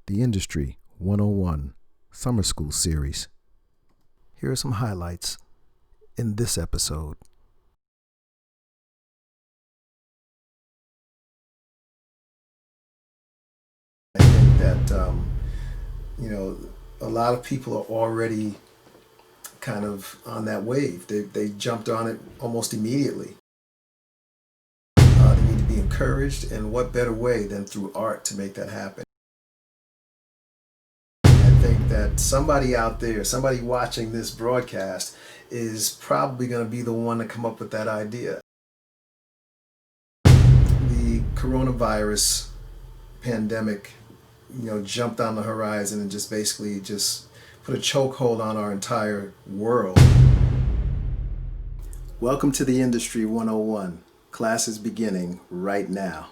the Industry 101 Summer School Series. Here are some highlights in this episode. I think that, a lot of people are already kind of on that wave. They jumped on it almost immediately. They need to be encouraged, and what better way than through art to make that happen? I think that somebody out there, somebody watching this broadcast, is probably going to be the one to come up with that idea. The coronavirus pandemic, jumped on the horizon and just basically put a chokehold on our entire world. Welcome to the Industry 101. Class is beginning right now.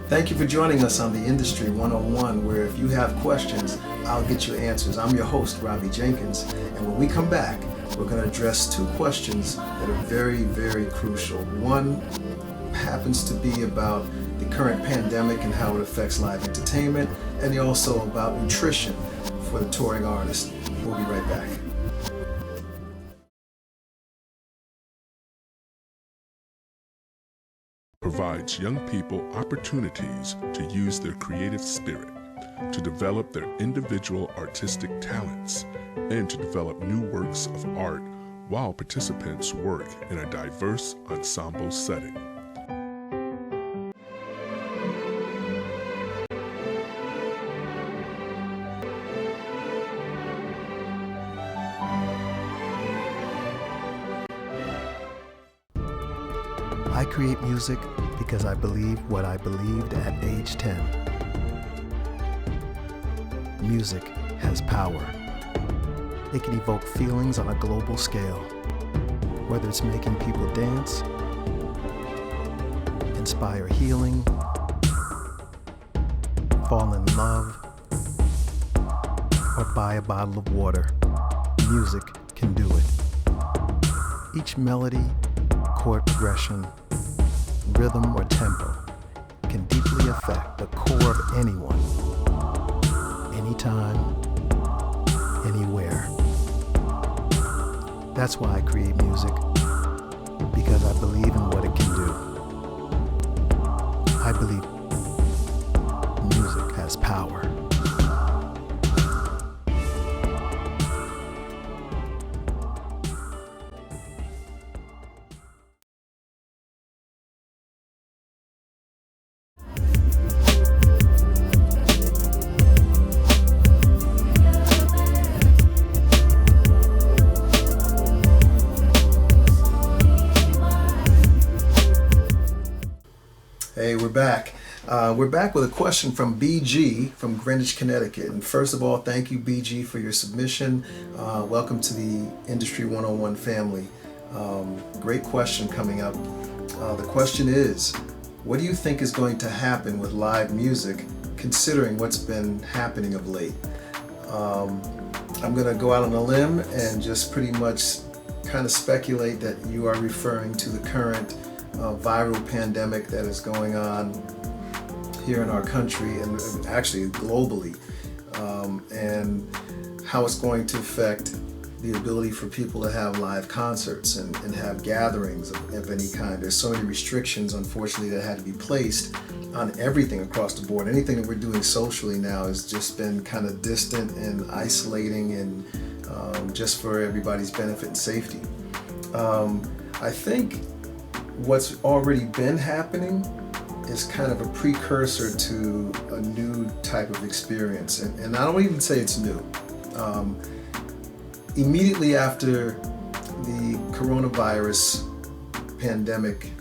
Thank you for joining us on the Industry 101, where if you have questions, I'll get you answers. I'm your host, Robbie Jenkins, and when we come back, we're going to address two questions that are very, very crucial. One happens to be about the current pandemic and how it affects live entertainment, and also about nutrition for the touring artist. We'll be right back. Provides young people opportunities to use their creative spirit, to develop their individual artistic talents, and to develop new works of art while participants work in a diverse ensemble setting. I create music because I believe what I believed at age 10. Music has power. It can evoke feelings on a global scale, whether it's making people dance, inspire healing, fall in love, or buy a bottle of water. Music can do it. Each melody, chord progression, rhythm, or tempo can deeply affect the core of anyone, anytime, anywhere. That's why I create music, because I believe in what it can do. I believe music has power. Hey, we're back. We're back with a question from BG from Greenwich, Connecticut. And first of all, thank you, BG, for your submission. Welcome to the Industry 101 family. Great question coming up. The question is, what do you think is going to happen with live music, considering what's been happening of late? I'm going to go out on a limb and just pretty much kind of speculate that you are referring to the current viral pandemic that is going on here in our country and actually globally, and how it's going to affect the ability for people to have live concerts and have gatherings of any kind. There's so many restrictions, unfortunately, that had to be placed on everything across the board. Anything that we're doing socially now has just been kind of distant and isolating, and just for everybody's benefit and safety. I think what's already been happening is kind of a precursor to a new type of experience, and I don't even say it's new. Immediately after the coronavirus pandemic,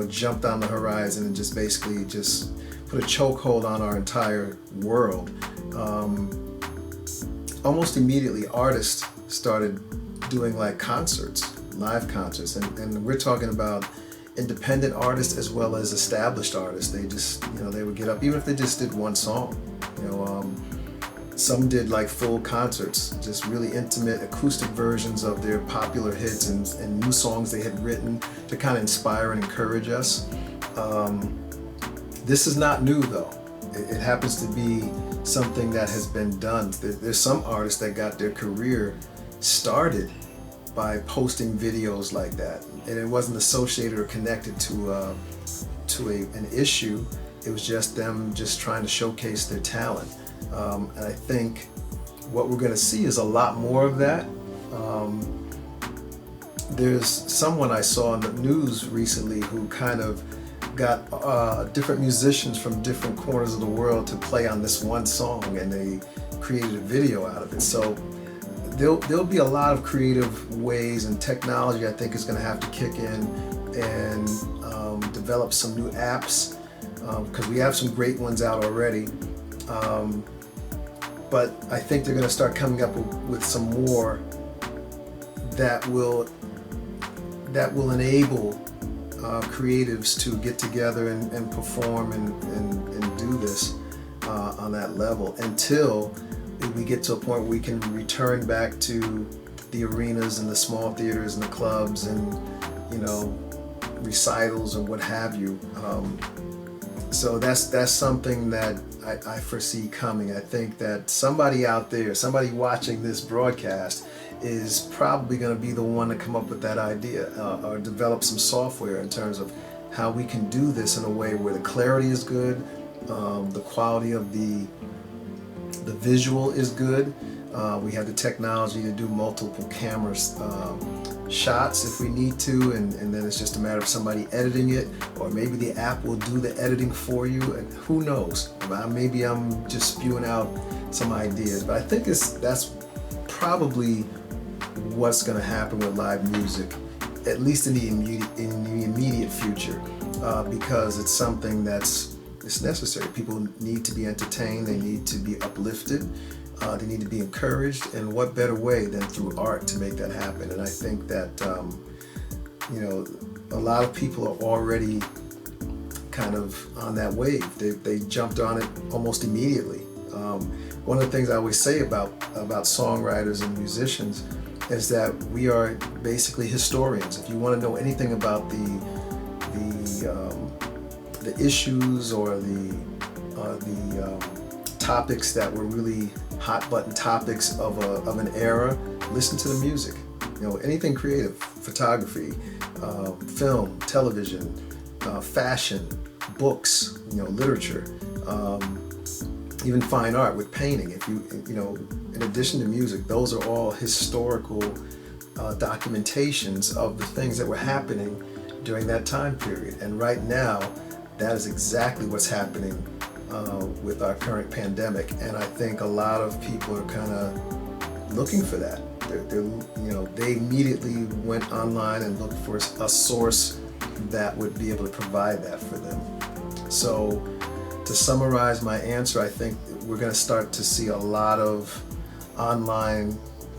jumped on the horizon and just put a chokehold on our entire world. Almost immediately, artists started doing like concerts, live concerts, and we're talking about independent artists as well as established artists. They just, they would get up, even if they just did one song. Some did like full concerts, just really intimate acoustic versions of their popular hits and new songs they had written to kind of inspire and encourage us. This is not new though. It happens to be something that has been done. There's some artists that got their career started by posting videos like that, and it wasn't associated or connected to an issue. It was just them just trying to showcase their talent. And I think what we're going to see is a lot more of that. There's someone I saw in the news recently who kind of got different musicians from different corners of the world to play on this one song, and they created a video out of it. So there'll be a lot of creative ways, and technology I think is going to have to kick in and develop some new apps, because we have some great ones out already. But I think they're going to start coming up with some more that will enable creatives to get together and perform and do this on that level, until we get to a point where we can return back to the arenas and the small theaters and the clubs and recitals and what have you. So that's something that I foresee coming. I think that somebody out there, somebody watching this broadcast, is probably going to be the one to come up with that idea or develop some software in terms of how we can do this in a way where the clarity is good, the quality of the visual is good. We have the technology to do multiple cameras shots if we need to, and then it's just a matter of somebody editing it, or maybe the app will do the editing for you, and who knows. Maybe I'm just spewing out some ideas, but I think that's probably what's going to happen with live music, at least in the immediate future, because it's something it's necessary. People need to be entertained, they need to be uplifted, they need to be encouraged, and what better way than through art to make that happen? And I think that a lot of people are already kind of on that wave. They jumped on it almost immediately. One of the things I always say about songwriters and musicians is that we are basically historians. If you want to know anything about the issues or the topics that were really hot button topics of an era, listen to the music. Anything creative, photography, film, television, fashion, books, literature, even fine art with painting. If you in addition to music, those are all historical documentations of the things that were happening during that time period. And right now, that is exactly what's happening with our current pandemic. And I think a lot of people are kind of looking for that. They immediately went online and looked for a source that would be able to provide that for them. So to summarize my answer, I think we're going to start to see a lot of online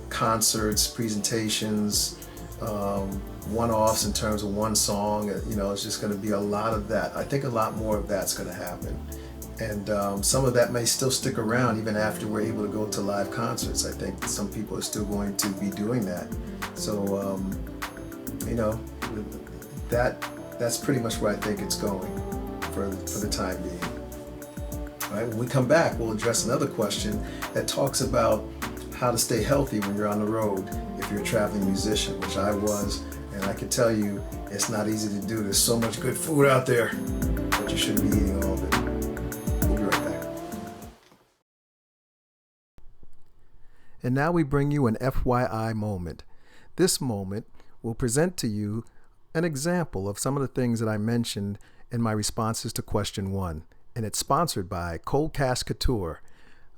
concerts, presentations, one-offs in terms of one song. It's just going to be a lot of that. I think a lot more of that's going to happen. And some of that may still stick around even after we're able to go to live concerts. I think some people are still going to be doing that. So, that's pretty much where I think it's going for the time being. All right, when we come back, we'll address another question that talks about how to stay healthy when you're on the road if you're a traveling musician, which I was, and I can tell you it's not easy to do. There's so much good food out there, but you shouldn't be eating all of it. We'll be right back. And now we bring you an FYI moment. This moment will present to you an example of some of the things that I mentioned in my responses to question 1, and it's sponsored by Cold Cast Couture,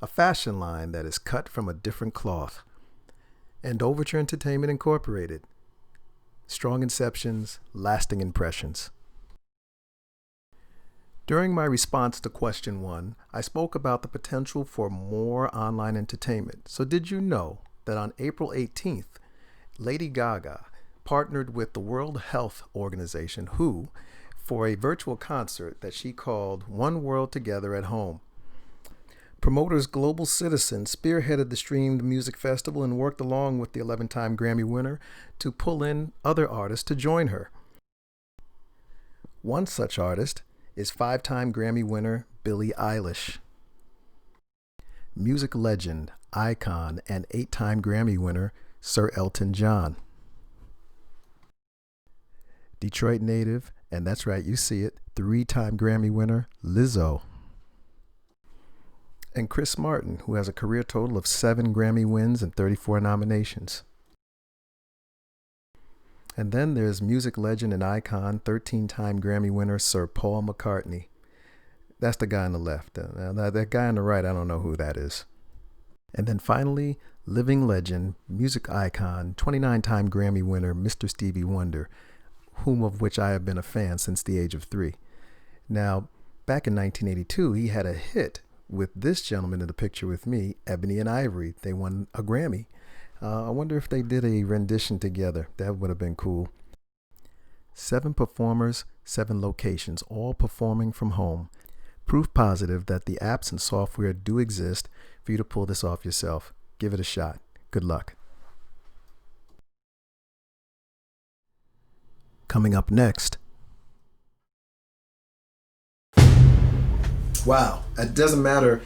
a fashion line that is cut from a different cloth, and Overture Entertainment Incorporated. Strong inceptions, lasting impressions. During my response to question 1, I spoke about the potential for more online entertainment. So did you know that on April 18th, Lady Gaga partnered with the World Health Organization, WHO, for a virtual concert that she called One World Together at Home. Promoters Global Citizen spearheaded the streamed music festival and worked along with the 11-time Grammy winner to pull in other artists to join her. One such artist is 5-time Grammy winner Billie Eilish. Music legend, icon, and 8-time Grammy winner Sir Elton John. Detroit native, and that's right, you see it, 3-time Grammy winner Lizzo. And Chris Martin, who has a career total of 7 Grammy wins and 34 nominations. And then there's music legend and icon, 13-time Grammy winner Sir Paul McCartney. That's the guy on the left. That guy on the right, I don't know who that is. And then finally, living legend, music icon, 29-time Grammy winner Mr. Stevie Wonder, whom of which I have been a fan since the age of 3. Now, back in 1982, he had a hit with this gentleman in the picture with me, Ebony and Ivory. They won a Grammy. I wonder if they did a rendition together. That would have been cool. 7 performers, 7 locations, all performing from home. Proof positive that the apps and software do exist for you to pull this off yourself. Give it a shot. Good luck. Coming up next. Wow, it doesn't matter.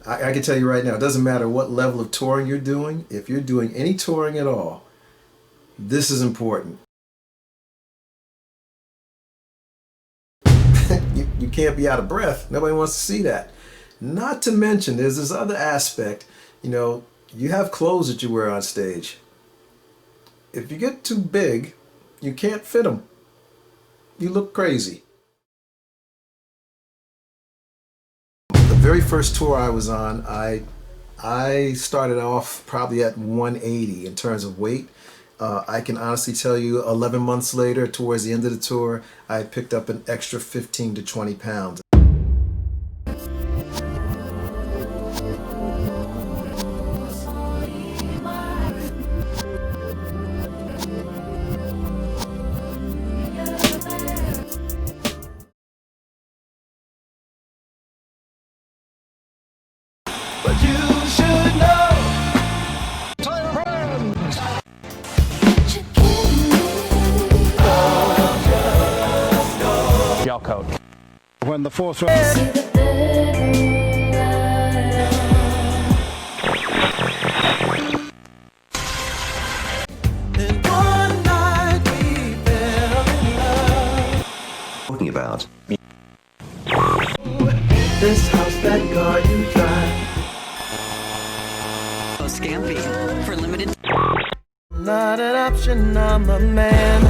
I can tell you right now, it doesn't matter what level of touring you're doing. If you're doing any touring at all, this is important. You can't be out of breath. Nobody wants to see that. Not to mention, there's this other aspect. You have clothes that you wear on stage. If you get too big, you can't fit them. You look crazy. The very first tour I was on, I started off probably at 180 in terms of weight. I can honestly tell you 11 months later, towards the end of the tour, I picked up an extra 15 to 20 pounds. But you should know. Gel coat. When the fourth row. Talking about This house, that car you drive. So scampy for limited. Not an option, I'm a man.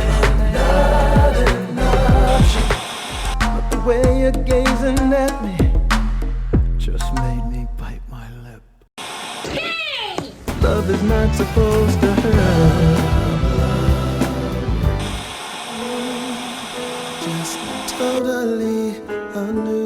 Not an option. But the way you're gazing at me just made me bite my lip. Hey! Love is not supposed to hurt. Just totally anew.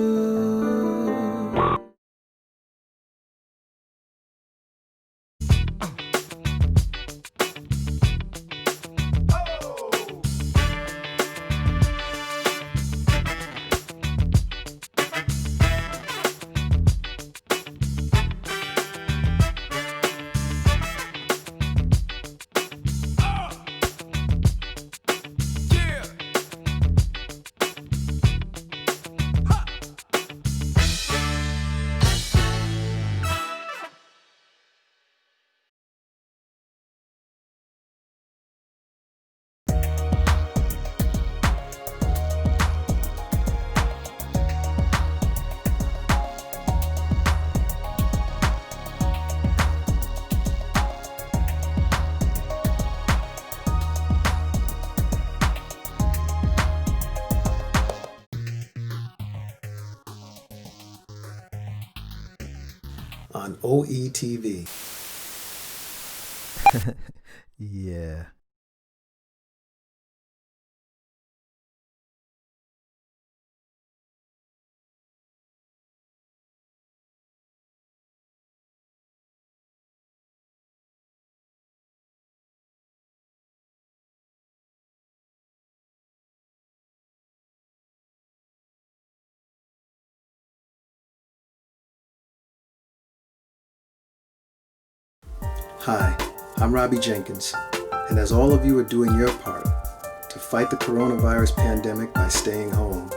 On OETV. Yeah. Hi, I'm Robbie Jenkins, and as all of you are doing your part to fight the coronavirus pandemic by staying home,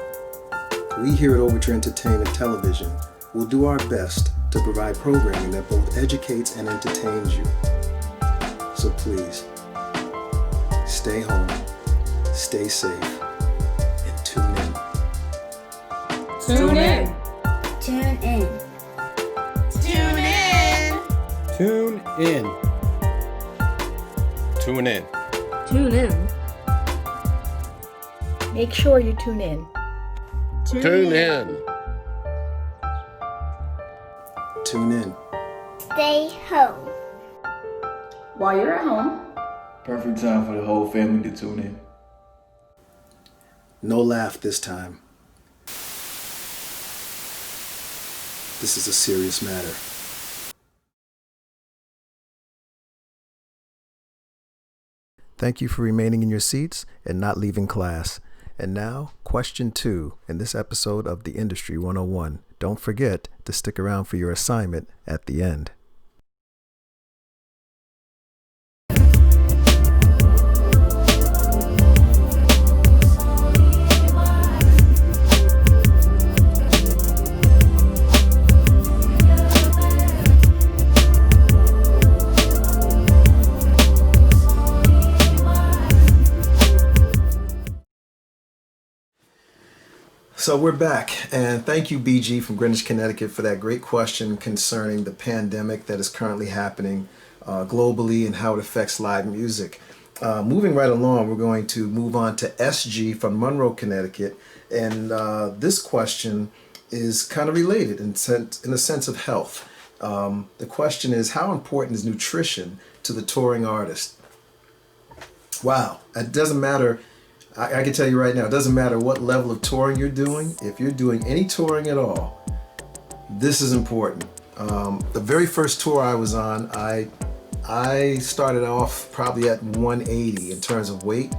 we here at Overture Entertainment Television will do our best to provide programming that both educates and entertains you. So please, stay home, stay safe, and tune in. Tune in. Tune in. Tune in. Tune in. Tune in. Tune in. Make sure you tune in. Tune in. Tune in. Stay home. While you're at home, Perfect time for the whole family to tune in. No laugh this time. This is a serious matter. Thank you for remaining in your seats and not leaving class. And now, question 2 in this episode of The Industry 101. Don't forget to stick around for your assignment at the end. So we're back, and thank you, BG from Greenwich, Connecticut, for that great question concerning the pandemic that is currently happening globally and how it affects live music. Moving right along, we're going to move on to SG from Monroe, Connecticut, and this question is kind of related in the sense of health. The question is, how important is nutrition to the touring artist? Wow, it doesn't matter. I can tell you right now, it doesn't matter what level of touring you're doing. If you're doing any touring at all, this is important. The very first tour I was on, I started off probably at 180 in terms of weight.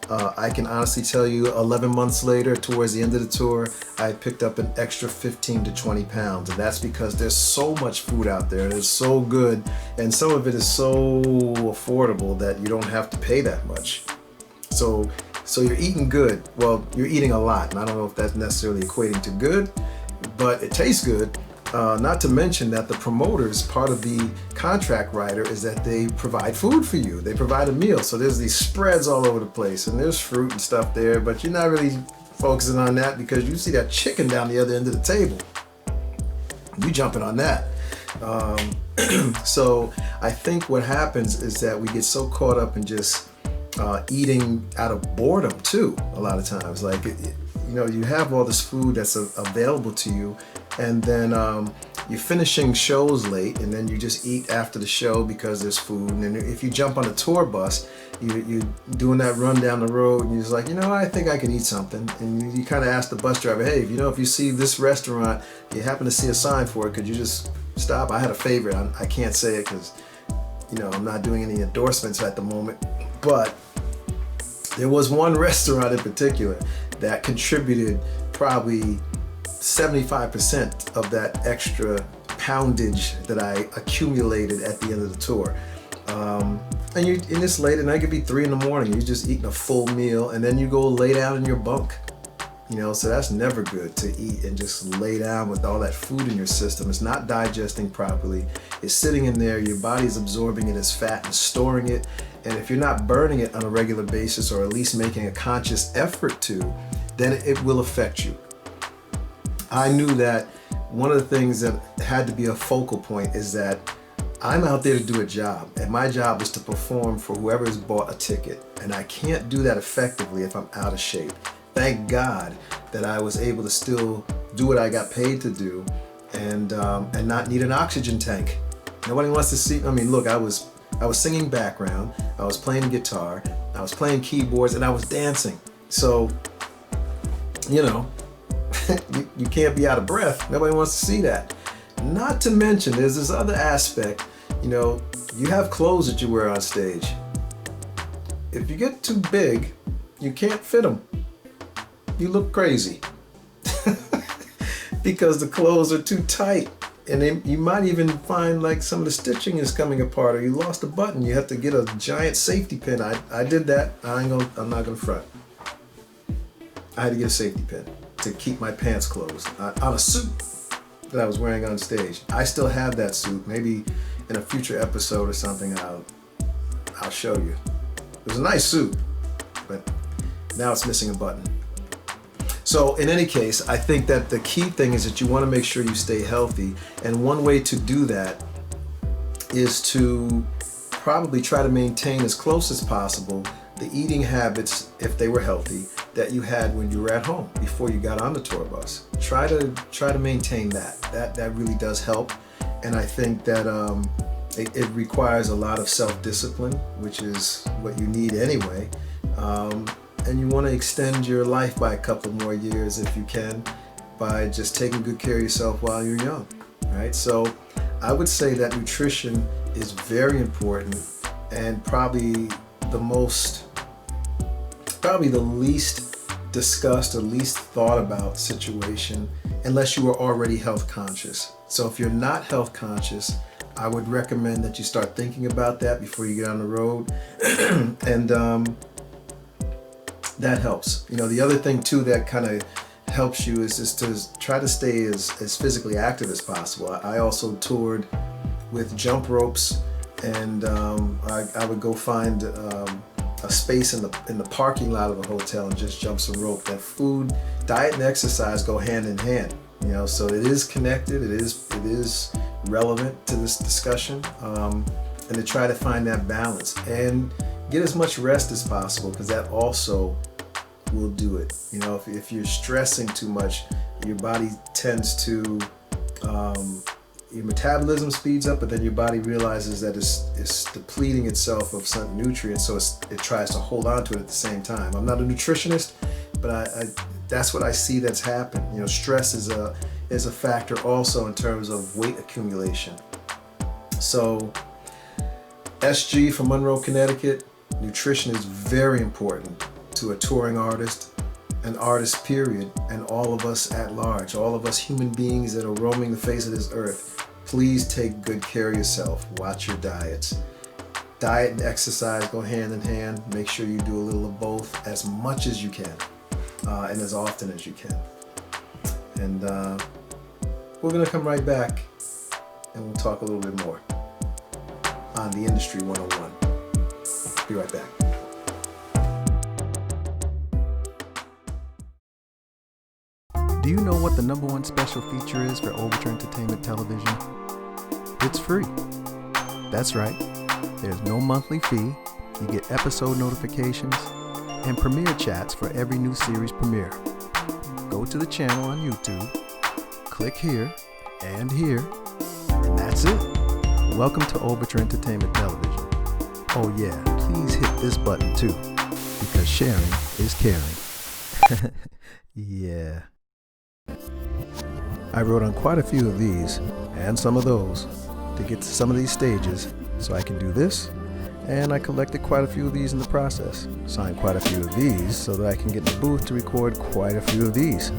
I can honestly tell you 11 months later, towards the end of the tour, I picked up an extra 15 to 20 pounds. And that's because there's so much food out there and it's so good. And some of it is so affordable that you don't have to pay that much. So you're eating good. Well, you're eating a lot, and I don't know if that's necessarily equating to good, but it tastes good. Not to mention that the promoters, part of the contract writer, is that they provide food for you. They provide a meal. So there's these spreads all over the place, and there's fruit and stuff there, but you're not really focusing on that because you see that chicken down the other end of the table. You jumping on that. So I think what happens is that we get so caught up in just eating out of boredom too, a lot of times. Like, you have all this food that's available to you, and then you're finishing shows late, and then you just eat after the show because there's food. And then if you jump on a tour bus, you're doing that run down the road, and you're just like, I think I could eat something. And you kind of ask the bus driver, hey, if you see this restaurant, you happen to see a sign for it, could you just stop? I had a favorite. I can't say it because, I'm not doing any endorsements at the moment. But there was one restaurant in particular that contributed probably 75% of that extra poundage that I accumulated at the end of the tour. And it's late, and it could be 3 a.m. You're just eating a full meal, and then you go lay down in your bunk. So that's never good, to eat and just lay down with all that food in your system. It's not digesting properly. It's sitting in there. Your body's absorbing it as fat and storing it. And if you're not burning it on a regular basis, or at least making a conscious effort to, then it will affect you. I knew that one of the things that had to be a focal point is that I'm out there to do a job, and my job is to perform for whoever has bought a ticket. And I can't do that effectively if I'm out of shape. Thank God that I was able to still do what I got paid to do, and not need an oxygen tank. Nobody wants to see. Look, I was singing background, I was playing guitar, I was playing keyboards, and I was dancing. So, you can't be out of breath. Nobody wants to see that. Not to mention, there's this other aspect. You have clothes that you wear on stage. If you get too big, you can't fit them. You look crazy because the clothes are too tight. And then you might even find like some of the stitching is coming apart, or you lost a button. You have to get a giant safety pin. I did that. I'm not gonna front. I had to get a safety pin to keep my pants closed on a suit that I was wearing on stage. I still have that suit. Maybe in a future episode or something, I'll show you. It was a nice suit, but now it's missing a button. So in any case, I think that the key thing is that you want to make sure you stay healthy. And one way to do that is to probably try to maintain as close as possible the eating habits, if they were healthy, that you had when you were at home before you got on the tour bus. Try to maintain that. That really does help. And I think that it requires a lot of self-discipline, which is what you need anyway. And you want to extend your life by a couple more years if you can, by just taking good care of yourself while you're young, right? So I would say that nutrition is very important, and probably the least discussed or least thought about situation, unless you are already health conscious. So if you're not health conscious, I would recommend that you start thinking about that before you get on the road. And that helps. You know, the other thing too that kind of helps you is just to try to stay as physically active as possible. I also toured with jump ropes, and I would go find a space in the parking lot of a hotel and just jump some rope. That food, diet, and exercise go hand in hand. You know, so it is connected. It is relevant to this discussion, and to try to find that balance and get as much rest as possible, because that also will do it. You know, if you're stressing too much, your body tends to, your metabolism speeds up, but then your body realizes that it's depleting itself of certain nutrients, so it tries to hold on to it at the same time. I'm not a nutritionist, but I that's what I see that's happened. You know, stress is a factor also in terms of weight accumulation. So SG from Monroe, Connecticut, nutrition is very important to a touring artist, an artist period, and all of us at large, all of us human beings that are roaming the face of this earth. Please take good care of yourself. Watch your diets. Diet and exercise go hand in hand. Make sure you do a little of both as much as you can, and as often as you can. And we're gonna come right back and we'll talk a little bit more on the Industry 101. Be right back. Do you know what the #1 special feature is for Overture Entertainment Television? It's free. That's right. There's no monthly fee. You get episode notifications and premiere chats for every new series premiere. Go to the channel on YouTube, click here and here, and that's it. Welcome to Overture Entertainment Television. Oh yeah, please hit this button too, because sharing is caring. Yeah. I wrote on quite a few of these, and some of those, to get to some of these stages, so I can do this, and I collected quite a few of these in the process. Signed quite a few of these, so that I can get in the booth to record quite a few of these.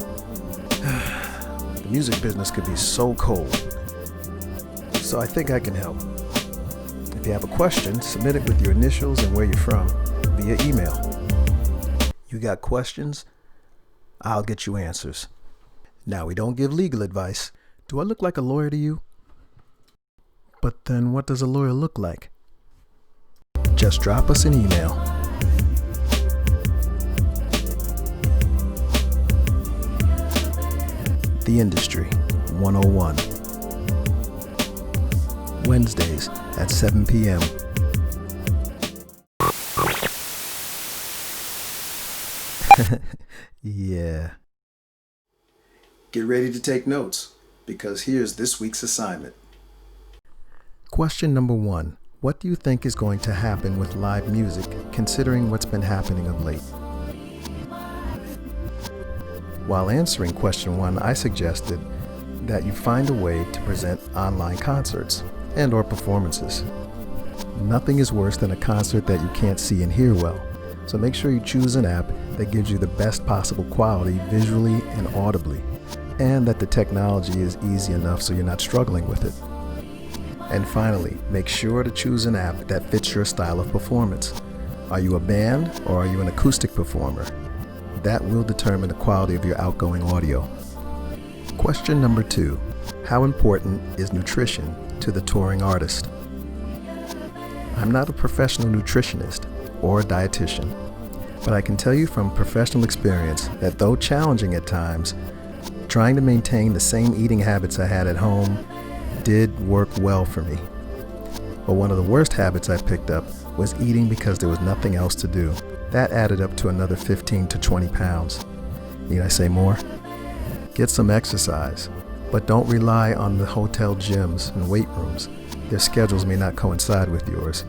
The music business could be so cold, so I think I can help. If you have a question, submit it with your initials and where you're from, via email. You got questions? I'll get you answers. Now, we don't give legal advice. Do I look like a lawyer to you? But then what does a lawyer look like? Just drop us an email. The Industry 101. Wednesdays at 7 p.m. Yeah. Get ready to take notes, because here's this week's assignment. Question number 1. What do you think is going to happen with live music, considering what's been happening of late? While answering question 1, I suggested that you find a way to present online concerts and/or performances. Nothing is worse than a concert that you can't see and hear well, so make sure you choose an app that gives you the best possible quality visually and audibly. and that the technology is easy enough so you're not struggling with it. And finally, make sure to choose an app that fits your style of performance. Are you a band or are you an acoustic performer? That will determine the quality of your outgoing audio. Question number 2. How important is nutrition to the touring artist? I'm not a professional nutritionist or a dietitian, but I can tell you from professional experience that though challenging at times, trying to maintain the same eating habits I had at home did work well for me. But one of the worst habits I picked up was eating because there was nothing else to do. That added up to another 15 to 20 pounds. Need I say more? Get some exercise, but don't rely on the hotel gyms and weight rooms. Their schedules may not coincide with yours.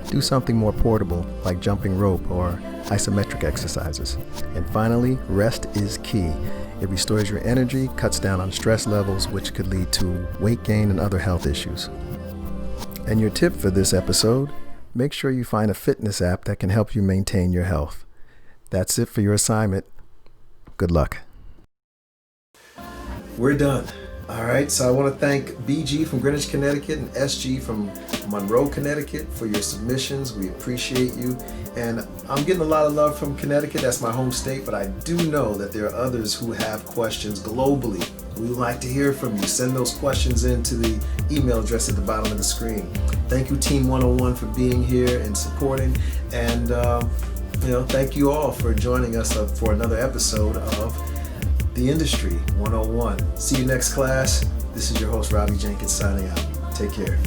Do something more portable like jumping rope or isometric exercises. And finally, rest is key. It restores your energy, cuts down on stress levels, which could lead to weight gain and other health issues. And your tip for this episode, make sure you find a fitness app that can help you maintain your health. That's it for your assignment. Good luck. We're done. All right, so I want to thank BG from Greenwich, Connecticut and SG from Monroe, Connecticut for your submissions. We appreciate you. And I'm getting a lot of love from Connecticut. That's my home state, but I do know that there are others who have questions globally. We would like to hear from you. Send those questions in to the email address at the bottom of the screen. Thank you, Team 101, for being here and supporting. And, thank you all for joining us for another episode of The Industry 101. See you next class. This is your host, Robbie Jenkins, signing out. Take care.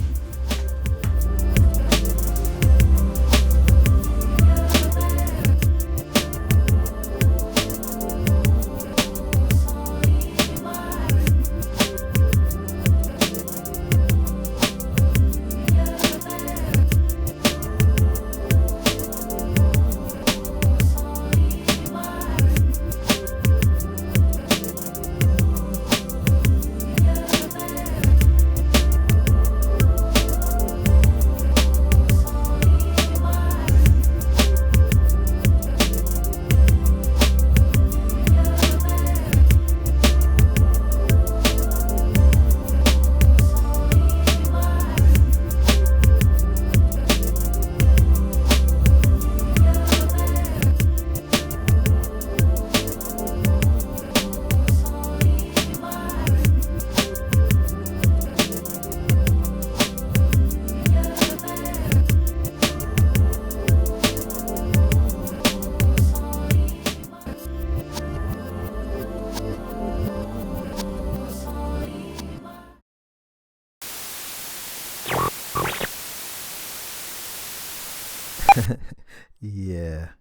Yeah.